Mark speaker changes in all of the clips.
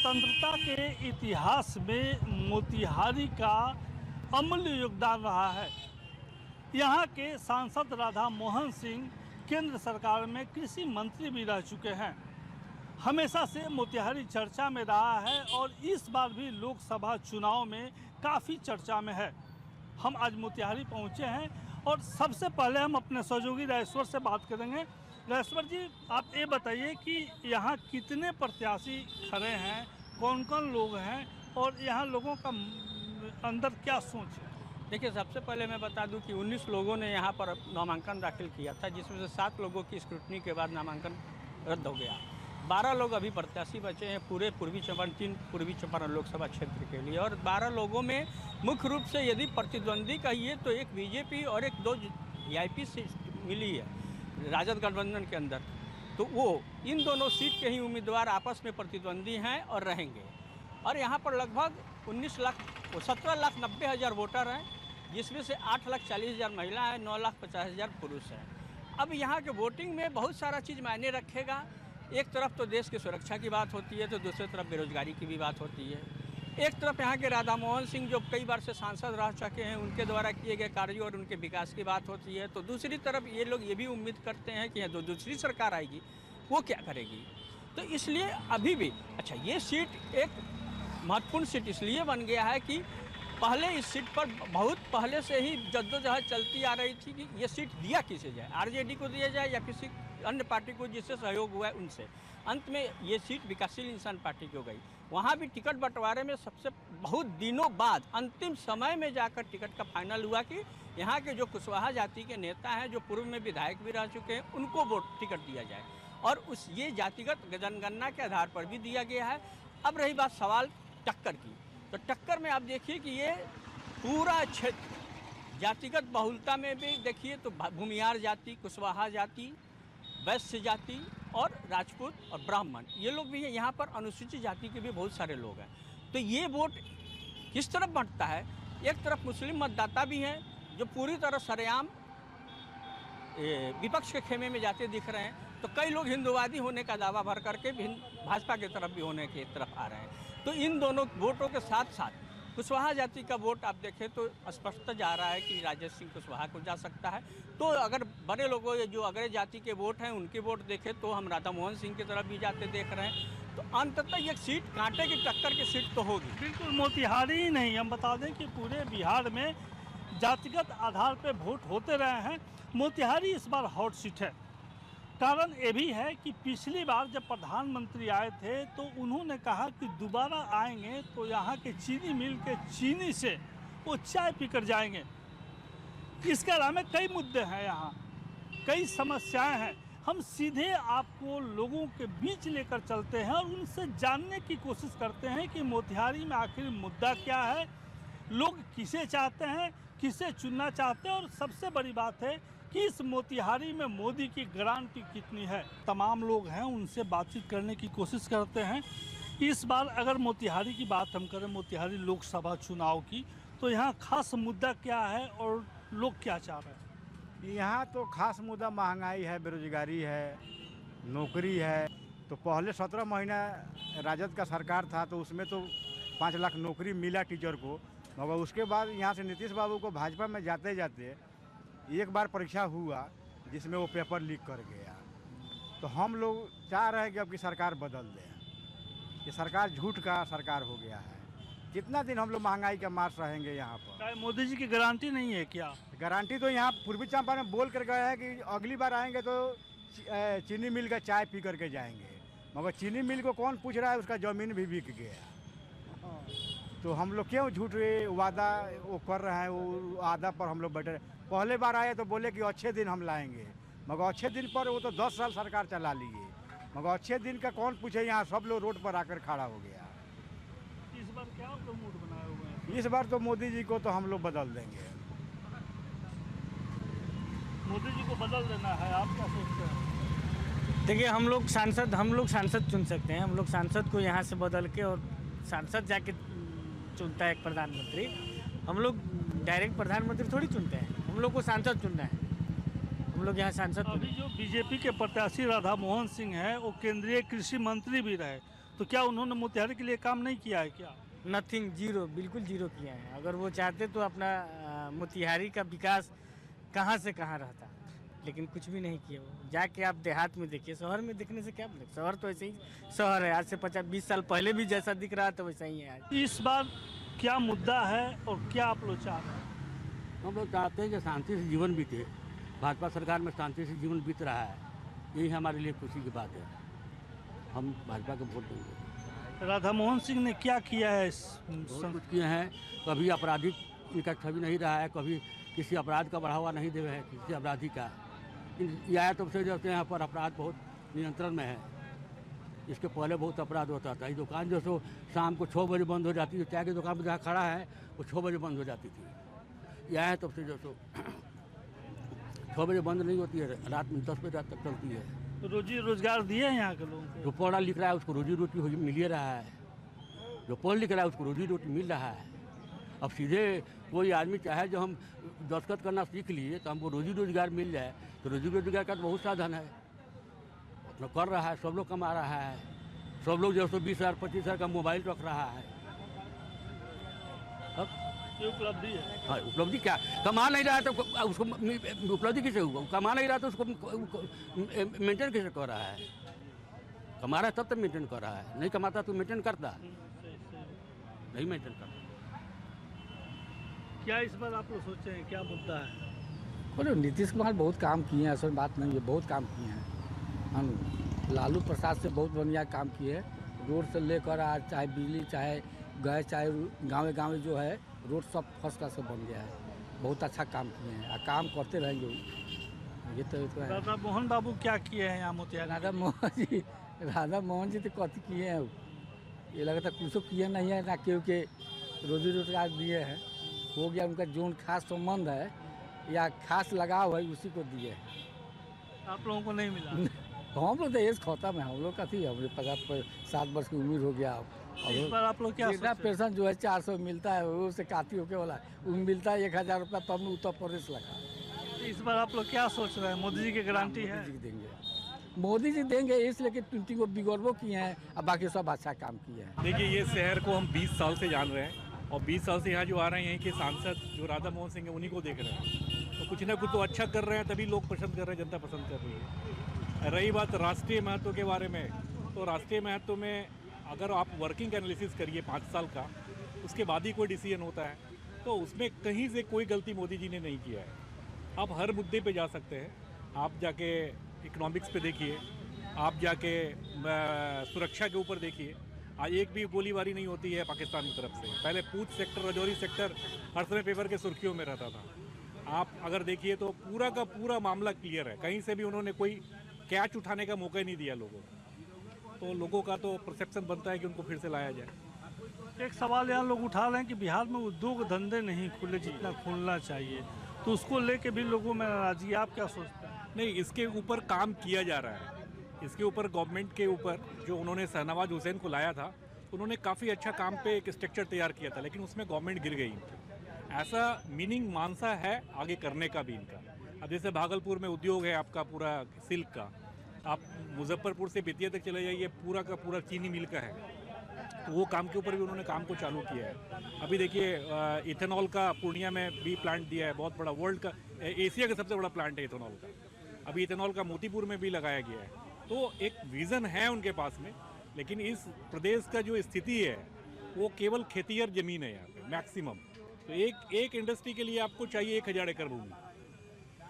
Speaker 1: स्वतंत्रता के इतिहास में मोतिहारी का अमूल्य योगदान रहा है। यहाँ के सांसद राधा मोहन सिंह केंद्र सरकार में कृषि मंत्री भी रह चुके हैं। हमेशा से मोतिहारी चर्चा में रहा है और इस बार भी लोकसभा चुनाव में काफ़ी चर्चा में है। हम आज मोतिहारी पहुँचे हैं और सबसे पहले हम अपने सहयोगी राजेश्वर से बात करेंगे। राजेश्वर जी, आप ये बताइए कि यहाँ कितने प्रत्याशी खड़े हैं, कौन कौन लोग हैं और यहाँ लोगों का अंदर क्या सोच है?
Speaker 2: देखिए, सबसे पहले मैं बता दूं कि 19 लोगों ने यहाँ पर नामांकन दाखिल किया था, जिसमें से 7 लोगों की स्क्रूटनी के बाद नामांकन रद्द हो गया। 12 लोग अभी प्रत्याशी बचे हैं पूरे पूर्वी चंपारण 3 पूर्वी चंपारण लोकसभा क्षेत्र के लिए। और 12 लोगों में मुख्य रूप से यदि प्रतिद्वंदी कहिए तो एक बीजेपी और एक 2 वीआईपी सीट मिली है राजद गठबंधन के अंदर। तो वो इन दोनों सीट के ही उम्मीदवार आपस में प्रतिद्वंदी हैं और रहेंगे। और यहाँ पर लगभग 17,90,000 वोटर हैं, जिसमें से 8,40,000 महिला है, 9,50,000 पुरुष हैं। अब यहाँ के वोटिंग में बहुत सारा चीज़ मायने रखेगा। एक तरफ तो देश की सुरक्षा की बात होती है, तो दूसरी तरफ बेरोजगारी की भी बात होती है। एक तरफ यहाँ के राधा मोहन सिंह जो कई बार से सांसद रह चुके हैं, उनके द्वारा किए गए कार्यों और उनके विकास की बात होती है। तो दूसरी तरफ ये लोग ये भी उम्मीद करते हैं कि जो दूसरी सरकार आएगी वो क्या करेगी। तो इसलिए अभी भी ये सीट एक महत्वपूर्ण सीट इसलिए बन गया है कि पहले इस सीट पर बहुत पहले से ही जद्दोजहद चलती आ रही थी कि ये सीट दिया किसे जाए, आरजेडी को दिया जाए या किसी अन्य पार्टी को जिससे सहयोग हुआ है उनसे। अंत में ये सीट विकासशील इंसान पार्टी की हो गई। वहाँ भी टिकट बंटवारे में सबसे बहुत दिनों बाद अंतिम समय में जाकर टिकट का फाइनल हुआ कि यहाँ के जो कुशवाहा जाति के नेता हैं, जो पूर्व में विधायक भी रह चुके हैं, उनको वोट टिकट दिया जाए। और उस ये जातिगत जनगणना के आधार पर भी दिया गया है। अब रही बात सवाल टक्कर की, तो टक्कर में आप देखिए कि ये पूरा क्षेत्र जातिगत बहुलता में भी देखिए तो भूमियार जाति, कुशवाहा जाति, वैश्य जाति और राजपूत और ब्राह्मण, ये लोग भी हैं। यहाँ पर अनुसूचित जाति के भी बहुत सारे लोग हैं। तो ये वोट किस तरफ बढ़ता है? एक तरफ मुस्लिम मतदाता भी हैं जो पूरी तरह सरेआम विपक्ष के खेमे में जाते दिख रहे हैं। तो कई लोग हिंदूवादी होने का दावा भर करके भाजपा की तरफ भी होने की तरफ आ रहे हैं। तो इन दोनों वोटों के साथ साथ कुशवाहा जाति का वोट आप देखें तो स्पष्ट जा रहा है कि राजेश सिंह कुशवाहा को जा सकता है। तो अगर बड़े लोगों जो अग्रज जाति के वोट हैं उनके वोट देखें तो हम राधा मोहन सिंह की तरफ भी जाते देख रहे हैं। तो अंततः ये सीट कांटे की टक्कर की सीट तो होगी।
Speaker 1: बिल्कुल, मोतिहारी ही नहीं, हम बता दें कि पूरे बिहार में जातिगत आधार पर वोट होते रहे हैं। मोतिहारी इस बार हॉट सीट है। कारण ये भी है कि पिछली बार जब प्रधानमंत्री आए थे तो उन्होंने कहा कि दोबारा आएंगे तो यहाँ के चीनी मिल के चीनी से वो चाय पीकर जाएंगे। इसके अलावा कई मुद्दे हैं, यहाँ कई समस्याएं हैं। हम सीधे आपको लोगों के बीच लेकर चलते हैं और उनसे जानने की कोशिश करते हैं कि मोतिहारी में आखिर मुद्दा क्या है, लोग किसे चाहते हैं, किसे चुनना चाहते हैं और सबसे बड़ी बात है कि इस मोतिहारी में मोदी की गारंटी कितनी है। तमाम लोग हैं, उनसे बातचीत करने की कोशिश करते हैं। इस बार अगर मोतिहारी की बात हम करें, मोतिहारी लोकसभा चुनाव की, तो यहाँ खास मुद्दा क्या है और लोग क्या चाह रहे हैं?
Speaker 3: यहाँ तो खास मुद्दा महंगाई है, बेरोजगारी है, नौकरी है। तो पहले 17 महीना राजद का सरकार था तो उसमें तो 5 लाख नौकरी मिला टीचर को, मगर उसके बाद यहाँ से नीतीश बाबू को भाजपा में जाते जाते एक बार परीक्षा हुआ जिसमें वो पेपर लीक कर गया। तो हम लोग चाह रहे हैं कि अब की सरकार बदल दें। ये सरकार झूठ का सरकार हो गया है। कितना दिन हम लोग महंगाई का मार रहेंगे यहाँ पर?
Speaker 1: मोदी जी की गारंटी नहीं है क्या?
Speaker 3: गारंटी तो यहाँ पूर्वी चंपारण में बोल कर गए हैं कि अगली बार आएंगे तो चीनी मिल का चाय पी करके जाएंगे, मगर चीनी मिल को कौन पूछ रहा है? उसका ज़मीन भी बिक गया। तो हम लोग क्यों झूठ वादा वो कर रहे हैं? वो वादा पर हम लोग बैठे। पहले बार आए तो बोले कि अच्छे दिन हम लाएंगे, मगर अच्छे दिन पर वो तो 10 साल सरकार चला लिए, मगर अच्छे दिन का कौन पूछे? यहाँ सब लोग रोड पर आकर खड़ा हो गया।
Speaker 1: इस बार क्या आप लोग मूड बनाए हुए हैं?
Speaker 3: इस बार तो मोदी जी को तो हम लोग बदल देंगे।
Speaker 1: मोदी जी को बदल देना है, आप क्या सोचते हैं?
Speaker 4: देखिए, हम लोग सांसद चुन सकते हैं। हम लोग सांसद को यहाँ से बदल के, और सांसद जाके चुनता है एक प्रधानमंत्री। हम लोग डायरेक्ट प्रधानमंत्री थोड़ी चुनते हैं, हम लोग को सांसद चुनना है। हम लोग यहाँ सांसद
Speaker 1: अभी जो बीजेपी के प्रत्याशी राधा मोहन सिंह हैं वो केंद्रीय कृषि मंत्री भी रहे, तो क्या उन्होंने मोतिहारी के लिए काम नहीं किया है क्या?
Speaker 4: नथिंग, जीरो, बिल्कुल जीरो किया है। अगर वो चाहते तो अपना मोतिहारी का विकास कहाँ से कहाँ रहता, लेकिन कुछ भी नहीं किया वो। जाके आप देहात में देखिए, शहर में देखने से क्या मिलेगा? शहर तो ऐसे ही शहर है, आज से 50-20 साल पहले भी जैसा दिख रहा था वैसा ही है आज।
Speaker 1: इस बार क्या मुद्दा है और क्या आप लोग चाह रहे हैं?
Speaker 5: हम लोग चाहते हैं कि शांति से जीवन बीते। भाजपा सरकार में शांति से जीवन बीत रहा है, यही हमारे लिए खुशी की बात है। हम भाजपा को वोट देंगे।
Speaker 1: राधा मोहन सिंह ने क्या किया है
Speaker 5: बहुत कुछ किए हैं। कभी आपराधिक इनका छवि नहीं रहा है, कभी किसी अपराध का बढ़ावा नहीं दे रहे हैं किसी अपराधी का। यह आया तब से जैसे यहाँ पर अपराध बहुत नियंत्रण में है। इसके पहले बहुत अपराध होता था। ये दुकान जो सो शाम को 6 बजे बंद हो जाती थी। चाय की दुकान पर जहाँ खड़ा है वो 6 बजे बंद हो जाती थी। यह है तब से जो सो 6 बजे बंद नहीं होती है, रात में 10 बजे तक चलती है।
Speaker 1: तो रोजी रोजगार दिए हैं यहाँ के लोगों को?
Speaker 5: जो पढ़ा लिख रहा है उसको रोजी रोटी मिल ही रहा है। जो पढ़ लिख रहा है उसको रोजी रोटी मिल रहा है। अब सीधे कोई आदमी चाहे जो हम दस्तखत करना सीख लिए तो हमको रोजी रोजगार मिल जाए, तो रोजी रोजगार का तो बहुत साधन है। अपना कर रहा है, सब लोग कमा रहा है। सब लोग जो 20,000 25,000 का मोबाइल रख रहा है। अब
Speaker 1: ये उपलब्धि है।
Speaker 5: हाँ, उपलब्धि क्या? कमा नहीं रहा है तो उसको उपलब्धि किसे होगा? कमा नहीं रहा तो उसको मेंटेन कैसे कर रहा है? कमा रहा है तब तो मेंटेन कर रहा है, नहीं कमाता तो मेंटेन करता नहीं, मेंटेन करता।
Speaker 1: क्या इस बार आप लोग सोचे हैं, क्या मुद्दा है?
Speaker 6: बोलो नीतीश कुमार बहुत काम किए हैं, ऐसा बात नहीं है, बहुत काम किए हैं। हम लालू प्रसाद से बहुत बढ़िया काम किए। रोड से लेकर आज चाहे बिजली, चाहे गैस, चाहे गाँव जो है रोड सब फर्स्ट क्लास से बन गया है। बहुत अच्छा काम किए हैं और काम करते रहेंगे। ये तो है।
Speaker 1: राधा मोहन बाबू क्या किए हैं यहाँ मोतिहारी?
Speaker 6: राधा मोहन जी तो कथी किए हैं? ये लगता कुछ किए नहीं है ना, क्योंकि रोजी रोजगार दिए हैं, हो गया। उनका जो खास संबंध है या खास लगाव है उसी को दिए हैं।
Speaker 1: आप लोगों को नहीं मिला?
Speaker 6: हम लोग तो एज खत्म है, हम लोग का थी, हमें 50-60 वर्ष की उम्र हो गया।
Speaker 1: इस बार आप लोग क्या
Speaker 6: वृद्धा
Speaker 1: सोचे?
Speaker 6: पेंशन जो है 400 मिलता है, वो से काफी होके वाला है। वो मिलता है 1,000 रुपया, तब में उत्तर प्रदेश लगा।
Speaker 1: इस बार आप लोग क्या सोच रहे हैं? मोदी जी की गारंटी है?
Speaker 6: मोदी जी देंगे, मोदी जी देंगे, इसलिए कि 20 को बिगड़वो किए हैं और बाकी सब अच्छा काम किए हैं।
Speaker 7: देखिए, ये शहर को हम 20 साल से जान रहे हैं और 20 साल से यहाँ जो आ रहे हैं, यहीं के सांसद जो राधा मोहन सिंह है उन्हीं को देख रहे हैं। तो कुछ ना कुछ तो अच्छा कर रहे हैं, तभी लोग पसंद कर रहे हैं, जनता पसंद कर रही है। रही बात राष्ट्रीय महत्व के बारे में, तो राष्ट्रीय महत्व में अगर आप वर्किंग एनालिसिस करिए 5 साल का, उसके बाद ही कोई डिसीजन होता है, तो उसमें कहीं से कोई गलती मोदी जी ने नहीं किया है। आप हर मुद्दे पे जा सकते हैं। आप जाके इकोनॉमिक्स पे देखिए, आप जाके सुरक्षा के ऊपर देखिए। आज एक भी गोलीबारी नहीं होती है पाकिस्तान की तरफ से। पहले पूंछ सेक्टर, राजौरी सेक्टर हर समय पेपर के सुर्खियों में रहता था। आप अगर देखिए तो पूरा का पूरा मामला क्लियर है। कहीं से भी उन्होंने कोई कैच उठाने का मौका ही नहीं दिया लोगों को। तो लोगों का तो परसेप्शन बनता है कि उनको फिर से लाया जाए।
Speaker 1: एक सवाल यहाँ लोग उठा रहे हैं कि बिहार में उद्योग धंधे नहीं खुले जितना खुलना चाहिए, तो उसको लेके भी लोगों में नाराजगी। आप क्या सोचते हैं?
Speaker 7: नहीं, इसके ऊपर काम किया जा रहा है। इसके ऊपर गवर्नमेंट के ऊपर जो उन्होंने शहनवाज हुसैन को लाया था, उन्होंने काफ़ी अच्छा काम पे एक स्ट्रक्चर तैयार किया था, लेकिन उसमें गवर्नमेंट गिर गई। ऐसा मीनिंग मानसा है आगे करने का भी इनका। अब जैसे भागलपुर में उद्योग है आपका पूरा सिल्क का, आप मुजफ्फरपुर से बेतिया तक चले जाइए, पूरा का पूरा चीनी मिल का है। तो वो काम के ऊपर भी उन्होंने काम को चालू किया है। अभी देखिए इथेनॉल का पूर्णिया में भी प्लांट दिया है, बहुत बड़ा, वर्ल्ड का, एशिया का सबसे बड़ा प्लांट है इथेनॉल का। अभी इथेनॉल का मोतीपुर में भी लगाया गया है। तो एक विज़न है उनके पास में, लेकिन इस प्रदेश का जो स्थिति है वो केवल खेतिहर ज़मीन है यहाँ पे मैक्सिमम। तो एक इंडस्ट्री के लिए आपको चाहिए 1,000 एकड़ भूमि,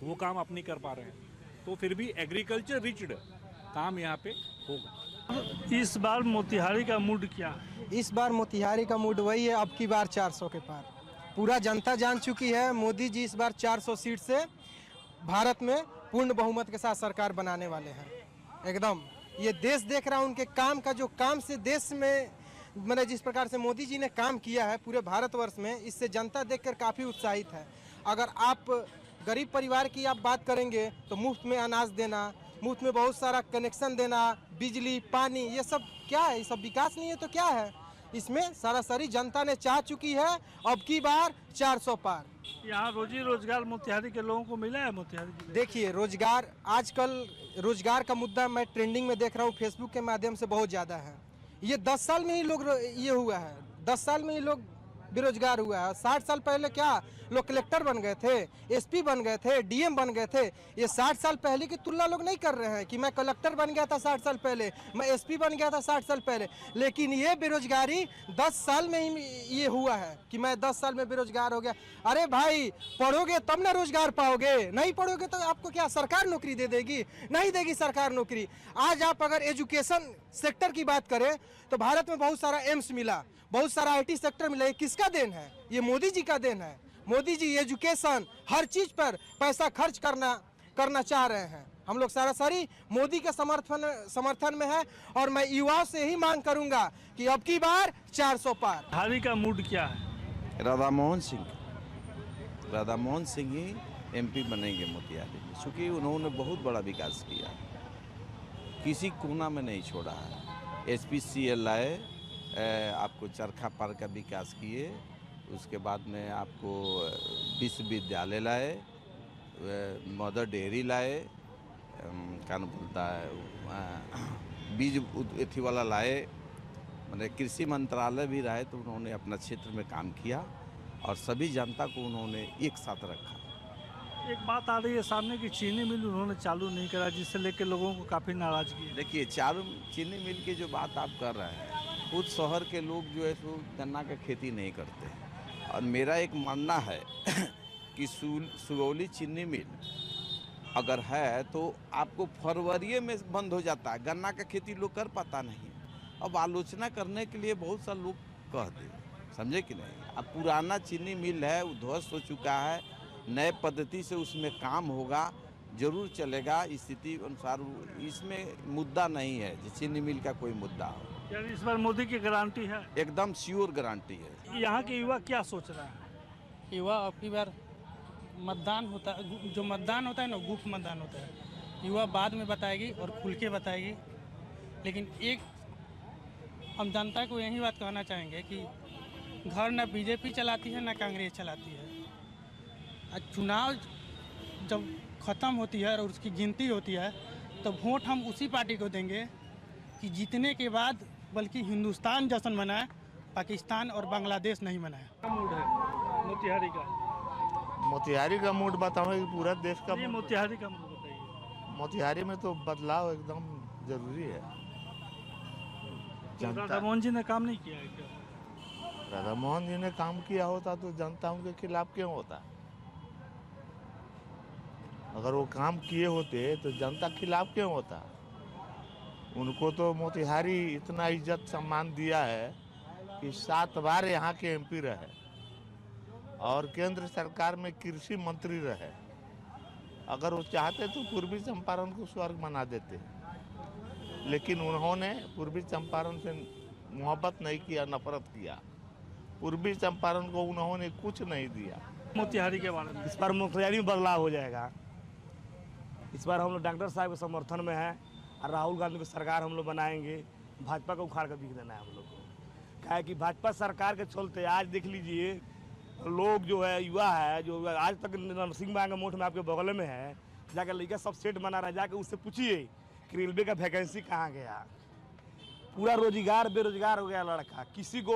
Speaker 7: तो वो काम आप नहीं कर पा रहे हैं। तो फिर भी एग्रीकल्चर रिच्ड काम यहाँ पे होगा।
Speaker 1: इस बार मोतिहारी का मूड क्या है?
Speaker 8: इस बार मोतिहारी का मूड वही है, अब की बार 400 के पार। पूरा जनता जान चुकी है मोदी जी इस बार 400 सीट से भारत में पूर्ण बहुमत के साथ सरकार बनाने वाले हैं। एकदम ये देश देख रहा है उनके काम का, जो काम से देश में मैंने जिस प्रकार से मोदी जी ने काम किया है पूरे भारतवर्ष में, इससे जनता देखकर काफ़ी उत्साहित है। अगर आप गरीब परिवार की आप बात करेंगे तो मुफ्त में अनाज देना, मुफ्त में बहुत सारा कनेक्शन देना, बिजली, पानी, ये सब क्या है? ये सब विकास नहीं है तो क्या है? इसमें सरासरी जनता ने चाह चुकी है अब की बार 400 पार।
Speaker 1: यहाँ रोजी रोजगार मोतिहारी के लोगों को मिला है? मोतिहारी जिले
Speaker 8: देखिए रोजगार, आजकल रोजगार का मुद्दा मैं ट्रेंडिंग में देख रहा हूँ, फेसबुक के माध्यम से बहुत ज़्यादा है। ये 10 साल में ही लोग ये हुआ है, 10 साल में ही लोग बेरोजगार हुआ है। 60 साल पहले क्या लोग कलेक्टर बन गए थे, एसपी बन गए थे, डीएम बन गए थे। ये 60 साल पहले की तुलना लोग नहीं कर रहे हैं कि मैं कलेक्टर बन गया था 60 साल पहले, मैं एसपी बन गया था 60 साल पहले। लेकिन ये बेरोजगारी 10 साल में ही ये हुआ है कि मैं 10 साल में बेरोजगार हो गया। अरे भाई, पढ़ोगे तब ना रोजगार पाओगे, नहीं पढ़ोगे तो आपको क्या सरकार नौकरी दे देगी? नहीं देगी सरकार नौकरी। आज आप अगर एजुकेशन सेक्टर की बात करें तो भारत में बहुत सारा एम्स मिला, बहुत सारा आईटी सेक्टर मिला। ये किसका देन है? ये मोदी जी का देन है। मोदी जी एजुकेशन हर चीज पर पैसा खर्च करना चाह रहे हैं। हम लोग सारी मोदी के समर्थन में है और मैं युवाओं से ही मांग करूंगा कि अब की बार 400 पार।
Speaker 1: हारी का मूड क्या है?
Speaker 9: राधा मोहन सिंह ही एमपी बनेंगे मोतिहारी में, क्योंकि उन्होंने बहुत बड़ा विकास किया, किसी कोना में नहीं छोड़ा है। SPCL लाए, आपको चरखा पार का विकास किए, उसके बाद में आपको विश्वविद्यालय लाए, मदर डेयरी लाए, क्या नाम बोलता है, बीज एथी वाला लाए, मतलब कृषि मंत्रालय भी रहे। तो उन्होंने अपना क्षेत्र में काम किया और सभी जनता को उन्होंने एक साथ रखा।
Speaker 1: एक बात आ रही है सामने की चीनी मिल उन्होंने चालू नहीं करा, जिससे लेकर लोगों को काफ़ी नाराजगी है।
Speaker 9: देखिए, चीनी मिल की जो बात आप कर रहे हैं, खुद शहर के लोग जो है सो गन्ना का खेती नहीं करते। और मेरा एक मानना है कि सुगौली चीनी मिल अगर है तो आपको फरवरी में बंद हो जाता है। गन्ना का खेती लोग कर पाता नहीं। अब आलोचना करने के लिए बहुत सारे लोग कहते, समझे कि नहीं। अब पुराना चीनी मिल है, वो ध्वस्त हो चुका है, नए पद्धति से उसमें काम होगा, जरूर चलेगा। स्थिति अनुसार इसमें मुद्दा नहीं है कि चीनी मिल का कोई मुद्दा हो।
Speaker 1: यानी इस बार मोदी की गारंटी है?
Speaker 9: एकदम श्योर गारंटी है।
Speaker 1: यहाँ के युवा क्या सोच रहे हैं?
Speaker 10: युवा अब की बार मतदान होता है, जो मतदान होता है ना, गुप्त मतदान होता है। युवा बाद में बताएगी और खुल के बताएगी। लेकिन एक हम जनता को यही बात कहना चाहेंगे कि घर ना बीजेपी चलाती है ना कांग्रेस चलाती है। चुनाव जब ख़त्म होती है और उसकी गिनती होती है तो वोट हम उसी पार्टी को देंगे कि जीतने के बाद बल्कि हिंदुस्तान जश्न मनाए, पाकिस्तान और बांग्लादेश नहीं मनाए।
Speaker 1: क्या मूड है मोतिहारी का?
Speaker 11: मोतिहारी का मूड बताऊँ कि पूरा देश का?
Speaker 1: ये मोतिहारी का मूड बताइए।
Speaker 11: मोतिहारी में तो बदलाव एकदम जरूरी है।
Speaker 1: राधा मोहन जी ने काम नहीं किया है क्या?
Speaker 11: राधा मोहन जी ने काम किया होता तो जनता उनके खिलाफ क्यों होता? अगर वो काम किए होते तो जनता खिलाफ क्यों होता? उनको तो मोतिहारी इतना इज्जत सम्मान दिया है कि 7 बार यहाँ के एमपी रहे और केंद्र सरकार में कृषि मंत्री रहे। अगर वो चाहते तो पूर्वी चंपारण को स्वर्ग बना देते, लेकिन उन्होंने पूर्वी चंपारण से मोहब्बत नहीं किया, नफरत किया। पूर्वी चंपारण को उन्होंने कुछ नहीं दिया।
Speaker 1: मोतिहारी के बारे में
Speaker 12: इस बार मोतिहारी में बदलाव हो जाएगा। इस बार हम लोग डॉक्टर साहब के समर्थन में हैं और राहुल गांधी की सरकार हम लोग बनाएंगे। भाजपा को उखाड़ कर बिक देना है हम लोग को। क्या है कि भाजपा सरकार के चलते आज देख लीजिए, लोग जो है युवा है जो आज तक नरसिंह बाग मोठ में आपके बगल में है, जाकर लड़का सब सेट बना रहा है, जाकर उससे पूछिए कि रेलवे का वैकेंसी कहाँ गया। पूरा रोजगार बेरोजगार हो गया लड़का, किसी को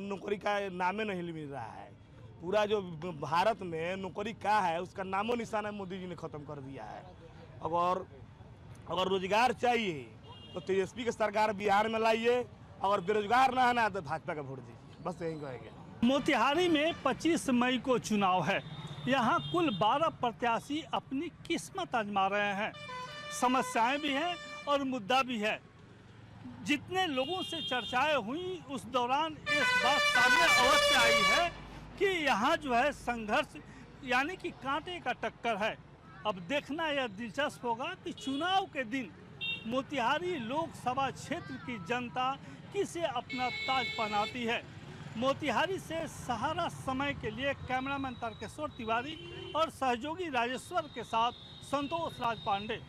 Speaker 12: नौकरी का नामे नहीं मिल रहा है। पूरा जो भारत में नौकरी का है उसका नामो निशाना मोदी जी ने ख़त्म कर दिया है। अगर रोजगार चाहिए तो तेजस्वी की सरकार बिहार में लाइए, अगर बेरोजगार ना है ना तो भाजपा का वोट दीजिए, बस यही कहेंगे।
Speaker 1: मोतिहारी में 25 मई को चुनाव है। यहाँ कुल 12 प्रत्याशी अपनी किस्मत आजमा रहे हैं। समस्याएं भी हैं और मुद्दा भी है। जितने लोगों से चर्चाएं हुई उस दौरान इस बात सामने अवश्य आई है कि यहाँ जो है संघर्ष यानी कि कांटे का टक्कर है। अब देखना यह दिलचस्प होगा कि चुनाव के दिन मोतिहारी लोकसभा क्षेत्र की जनता किसे अपना ताज पहनाती है। मोतिहारी से सहारा समय के लिए कैमरामैन तारकेश्वर तिवारी और सहयोगी राजेश्वर के साथ संतोष राज पांडे।